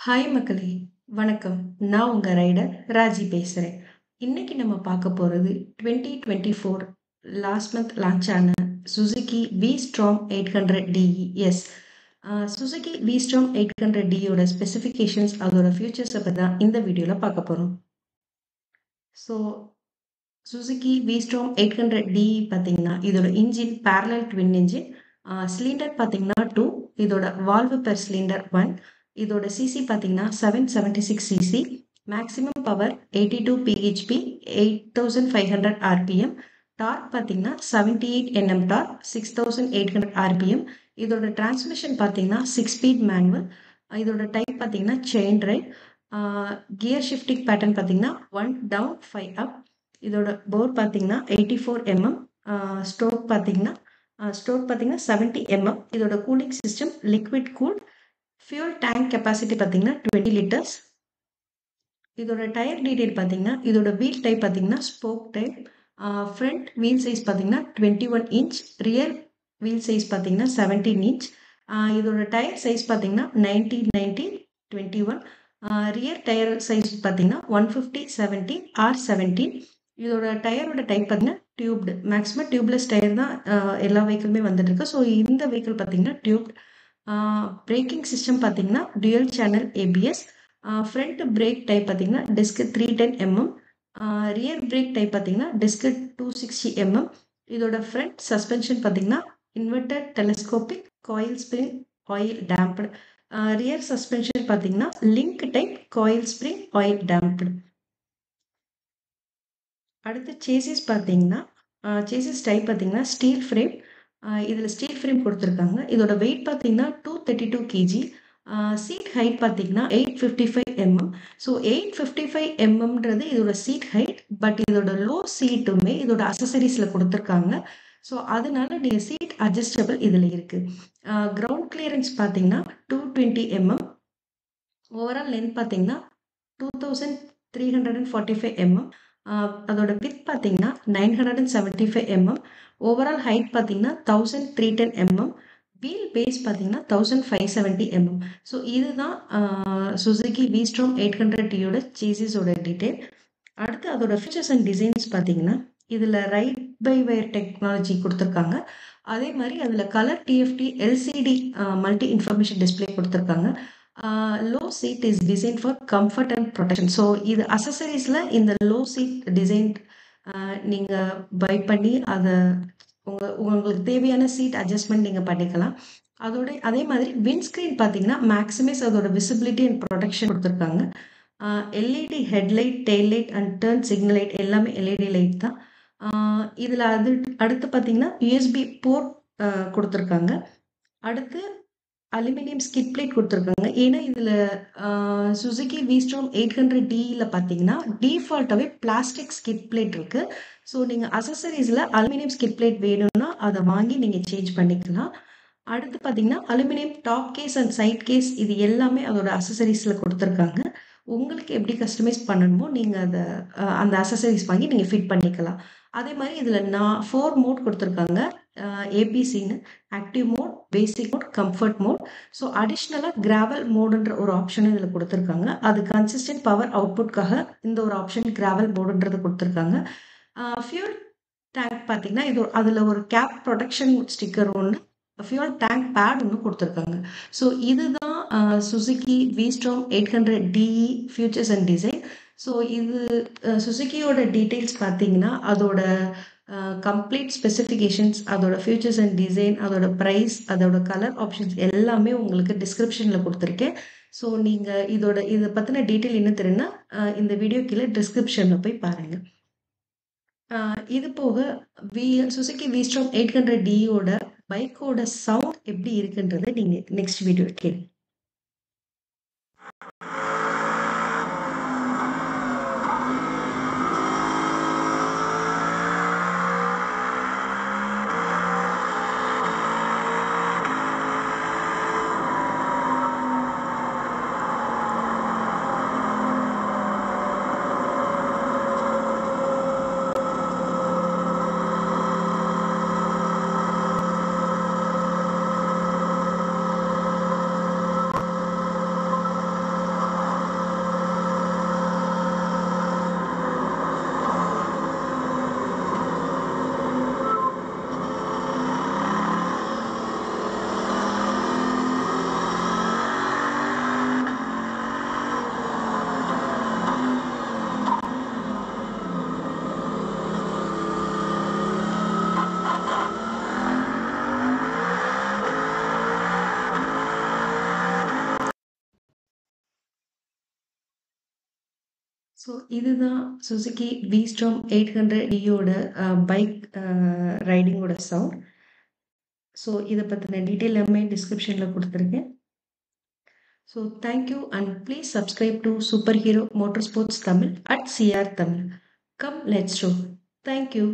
Hi மக்களே! வணக்கம். நான் உங்க ரைடர் ராஜி பேசுறேன். இன்னைக்கு நம்ம பார்க்க போறது 2024 லாஸ்ட் மந்த் லான்ச் ஆன Suzuki V-Strom 800DE. Yes. Suzuki V-Strom 800DE யோட ஸ்பெசிஃபிகேஷன்ஸ் அதோட ஃபியூச்சர்ஸை பத்தி தான் இந்த வீடியோல பார்க்க போறோம். ஸோ சுசுகி V-Strom 800DE பார்த்தீங்கன்னா இதோட engine parallel twin engine, cylinder பார்த்தீங்கன்னா 2, இதோட வால்வு பெர் சிலிண்டர் 1, இதோட சிசி பார்த்தீங்கன்னா 776 CC, maximum power 82 BHP, 8500 RPM, torque பார்த்தீங்கன்னா 78 Nm டார்க், 6800 ஆர்பிஎம். இதோட டிரான்ஸ்மிஷன் பார்த்தீங்கன்னா 6 ஸ்பீட் மேனுவல். இதோட டைப் பார்த்தீங்கன்னா செயின் ரைட். கியர் ஷிஃப்டிங் பேட்டர்ன் பார்த்தீங்கன்னா 1 டவுன் 5 அப். இதோட போர் பார்த்தீங்கன்னா 84 mm. ஸ்ட்ரோக் பார்த்தீங்கன்னா 70 mm. இதோட cooling system liquid cool. Fuel tank capacity பார்த்தீங்கன்னா 20 லிட்டர்ஸ். இதோட டயர் டீடைல் பார்த்தீங்கன்னா இதோட வீல் டைப் பார்த்தீங்கன்னா spoke type. Front wheel size பார்த்தீங்கன்னா 21 இன்ச், ரியர் வீல் சைஸ் பார்த்தீங்கன்னா 17 இன்ச். இதோட டயர் சைஸ் பார்த்தீங்கன்னா 90-90-21. ரியர் டயர் சைஸ் பார்த்தீங்கன்னா 150-70 R17. இதோட டயரோட டைப் பார்த்தீங்கன்னா டியூப்டு. மேக்ஸிமம் டியூப்லெஸ் டயர் தான் எல்லா வெஹிக்கிளுமே வந்துட்டு இருக்கு. ஸோ இந்த வெஹிக்கிள் பார்த்தீங்கன்னா டியூப்டு. பிரேக்கிங் சிஸ்டம் பார்த்தீங்கன்னா dual channel ABS. Front brake type பார்த்தீங்கன்னா disc 310 mm. Rear brake type பார்த்தீங்கன்னா டிஸ்க் 260 mm. இதோட ஃப்ரண்ட் சஸ்பென்ஷன் பார்த்தீங்கன்னா inverted telescopic coil spring oil damped. Rear suspension பார்த்தீங்கன்னா link type coil spring oil damped. அடுத்து chassis பார்த்தீங்கன்னா chassis type பார்த்தீங்கன்னா steel frame. இதில் steel frame கொடுத்துருக்காங்க. இதோட வெயிட் பார்த்தீங்கன்னா 232 kg. சீட் ஹைட் பார்த்தீங்கன்னா 855 mm. ஸோ 855 mmன்றது இதோட சீட் ஹைட். பட் இதோட லோ சீட்டுமே இதோட அசசரிஸில் கொடுத்துருக்காங்க. ஸோ அதனால நீங்கள் சீட் அட்ஜஸ்டபிள் இதில் இருக்குது. கிரவுண்ட் கிளியரன்ஸ் பார்த்தீங்கன்னா 220 mm. ஓவரால் லென்த் பார்த்தீங்கன்னா 2345 mm. அதோட வித் பார்த்தீங்கன்னா 975 mm. ஓவரால் ஹைட் பார்த்தீங்கன்னா 1310 mm. வீல் பேஸ் பார்த்தீங்கன்னா 1570 mm. ஸோ இதுதான் சுசுகி V-Strom 800Dயோட சேசிஸோட டீட்டெயில். அடுத்து அதோட ஃபீச்சர்ஸ் அண்ட் டிசைன்ஸ் பார்த்தீங்கன்னா இதில் ரைட் பை வயர் டெக்னாலஜி கொடுத்துருக்காங்க. அதே மாதிரி அதில் colour TFT LCD multi information display கொடுத்துருக்காங்க. Low seat is design for comfort and protection. So இது அசசரிஸில் இந்த லோ சீட் டிசைன் நீங்கள் பை பண்ணி அதை உங்களுக்கு தேவையான சீட் அட்ஜஸ்ட்மெண்ட் நீங்கள் பண்ணிக்கலாம். அதே மாதிரி விண்ட்ஸ்க்ரீன் பார்த்தீங்கன்னா மேக்ஸிமைஸ் அதோட விசிபிலிட்டி அண்ட் ப்ரொடெக்ஷன் கொடுத்துருக்காங்க. LED headlight, tail light and turn signal light எல்லாமே எல்இடி லைட் தான். இதில் அடுத்து பார்த்தீங்கன்னா யூஎஸ்பி போர்ட் கொடுத்துருக்காங்க. அடுத்து அலுமினியம் ஸ்கிட் பிளேட் கொடுத்துருக்காங்க. ஏன்னா இதில் சுசுகி V-Strom 800Dல பார்த்தீங்கன்னா டிஃபால்ட்டாகவே பிளாஸ்டிக் ஸ்கிட் பிளேட் இருக்குது. ஸோ நீங்கள் அசசரிஸில் அலுமினியம் ஸ்கிட் பிளேட் வேணும்னா அதை வாங்கி நீங்கள் சேஞ்ச் பண்ணிக்கலாம். அடுத்து பார்த்தீங்கன்னா aluminium top case and side case இது எல்லாமே அதோட அசசரிஸில் கொடுத்துருக்காங்க. உங்களுக்கு எப்படி கஸ்டமைஸ் பண்ணணுமோ நீங்கள் அதை அந்த அசசரிஸ் வாங்கி நீங்கள் ஃபிட் பண்ணிக்கலாம். அதே மாதிரி இதில் 4 மோட் கொடுத்துருக்காங்க. ஏபிசின்னு ஆக்டிவ் மோட், பேசிக் மோட், கம்ஃபர்ட் மோட். ஸோ அடிஷ்னலாக கிராவல் மோடுன்ற ஒரு ஆப்ஷனும் இதில் கொடுத்துருக்காங்க. அது கன்சிஸ்டன்ட் பவர் அவுட்புட்காக இந்த ஒரு ஆப்ஷன் கிராவல் மோடுன்றது கொடுத்துருக்காங்க. ஃபியூல் டேங்க் பார்த்தீங்கன்னா இது அதில் ஒரு கேப் ப்ரொடெக்ஷன் ஸ்டிக்கர் ஒன்று, ஃபியூல் டேங்க் பேட் ஒன்று கொடுத்துருக்காங்க. ஸோ இதுதான் Suzuki V-Strom 800DE futures and design. So இது சுசுகியோட டீட்டெயில்ஸ் பார்த்தீங்கன்னா அதோட கம்ப்ளீட் ஸ்பெசிஃபிகேஷன்ஸ், அதோட ஃபியூச்சர்ஸ் அண்ட் டிசைன், அதோட ப்ரைஸ், அதோட கலர் ஆப்ஷன்ஸ் எல்லாமே உங்களுக்கு டிஸ்கிரிப்ஷனில் கொடுத்துருக்கேன். ஸோ நீங்கள் இதை பற்றின டீட்டெயில் என்ன தெரியுன்னா இந்த வீடியோ கீழே டிஸ்கிரிப்ஷனில் போய் பாருங்கள். இது போக சுசுகி V-Strom 800Dயோட பைக்கோட சவுண்ட் எப்படி இருக்குன்றதை நீங்கள் நெக்ஸ்ட் வீடியோ கேளுங்க. ஸோ இதுதான் சுசுகி V-Strom 800Eயோட பைக் ரைடிங்கோட சவுண்ட். ஸோ இதை பற்றின டீட்டெயில் எல்லாமே டிஸ்கிரிப்ஷனில் கொடுத்துருக்கேன். So thank you and please subscribe to super hero motor sports Tamil at CR Tamil. Come, let's show. Thank you.